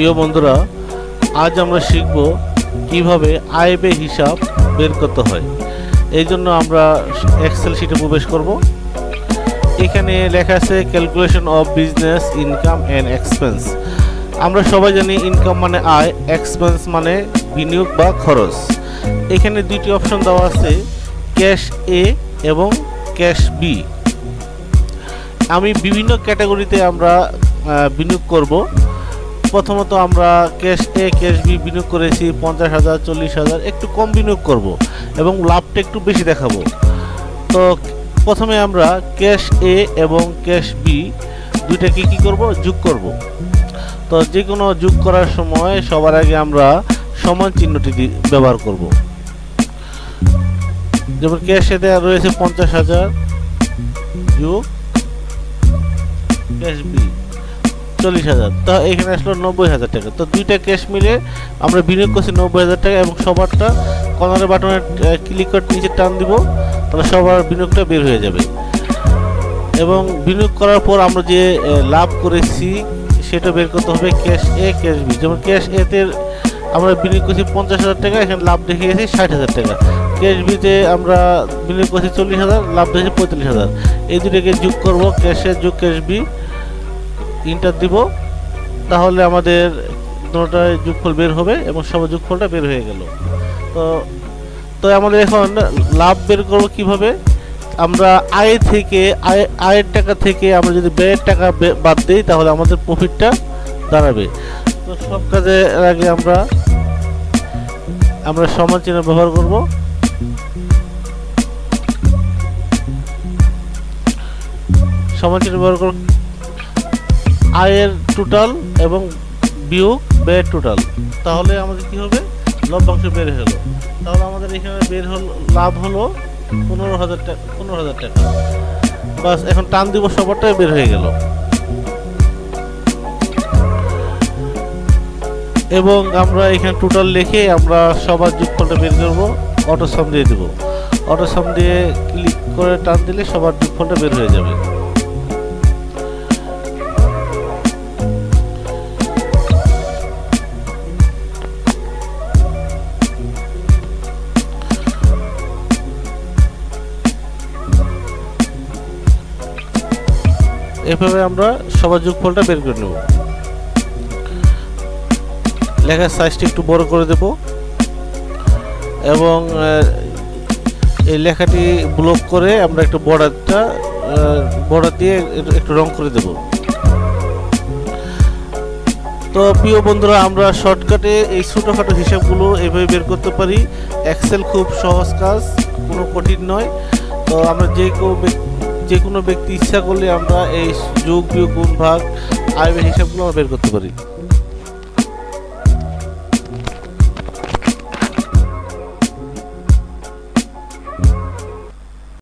প্রিয় বন্ধুরা, আজ আমরা শিখব কিভাবে আয় ব্যয় হিসাব বের করতে হয়। এই জন্য আমরা এক্সেল শিটে প্রবেশ করব। এখানে লেখা আছে calculation of business income and expense. আমরা সবাই জানি ইনকাম মানে আয়, এক্সপেন্স মানে বিনিয়োগ বা খরচ। এখানে দুইটি অপশন দেওয়া আছে, ক্যাশ এ এবং ক্যাশ বি। আমি বিভিন্ন ক্যাটাগরিতে আমরা বিনিয়োগ করব। প্রথমত আমরা ক্যাশ এ ক্যাশ বি বিনিয়োগ করেছি 50,000 40,000, একটু কম বিনিয়োগ করব এবং লাভটা একটু বেশি দেখাবো। তো প্রথমে আমরা ক্যাশ এ এবং ক্যাশ বি দুইটাকে কি করব, যোগ করব। তো যে কোনো যোগ করার সময় সবার আগে আমরা সমান চিহ্নটি ব্যবহার করব। যেমন ক্যাশ এ দেওয়া রয়েছে 50,000 যোগ ক্যাশ বি 40,000, তো এখানে আসলো 90,000 টাকা। তো দুইটা ক্যাশ মিলে আমরা বিনিয়োগ করছি 90,000 টাকা এবং সবারটা কর্নারের বাটনে ক্লিক করে নিচে টান দিব, তাহলে সবার বিনিয়োগটা বের হয়ে যাবে। এবং বিনিয়োগ করার পর আমরা যে লাভ করেছি সেটা বের করতে হবে ক্যাশ এ ক্যাশ বি। যেমন ক্যাশ এতে আমরা বিনিয়োগ করছি 50,000 টাকা, এখানে লাভ দেখে গেছি 60,000 টাকা। ক্যাশ বিতে আমরা বিনিয়োগ করছি 40,000, লাভ দেখেছি 45,000। এই দুটোকে যোগ করব, ক্যাশ এ যোগ ক্যাশ বি, ইন্টার দিব, তাহলে আমাদের দুটোটার যোগফল বের হবে এবং সবার যোগফলটা বের হয়ে গেল। তো আমাদের এখন লাভ বের করব কিভাবে। আমরা আয়ের টাকা থেকে আমরা যদি ব্যয়ের টাকা বাদ দিই তাহলে আমাদের প্রফিটটা দাঁড়াবে। তো সব কাজের আগে আমরা সমান চিহ্ন ব্যবহার করব। সমান চিহ্ন ব্যবহার করব আয়ের টোটাল এবং বিয়োগ ব্যয়ের টোটাল, তাহলে আমাদের কি হবে, লভ্যাংশ বের হলো। তাহলে আমাদের এখানে বের হলো লাভ হলো 15,000 টাকা। বাস, এখন টান দিব, সবারটাই বের হয়ে গেল। এবং আমরা এখানে টোটাল লিখে আমরা সবার যোগফলটা বের করব, অটো সাম দিয়ে দেব। অটো সাম দিয়ে ক্লিক করে টান দিলে সবার যোগফলটা বের হয়ে যাবে। এভাবে আমরা সবার যোগফলটা বের করে নেব। লেখার সাইজটা একটু বড় করে দেব এবং এই লেখাটি ব্লক করে আমরা একটু বর্ডার দিয়ে একটু রং করে দেব। তো প্রিয় বন্ধুরা, আমরা শর্টকাটে এই ছোটোখাটো হিসাবগুলো এভাবে বের করতে পারি। এক্সেল খুব সহজ কাজ, কোনো কঠিন নয়। তো আমরা যে কোনো ব্যক্তি ইচ্ছা করলে আমরা এই যোগ বিয়োগ গুণ ভাগ আয় ব্যয় হিসাবগুলো বের করতে পারি।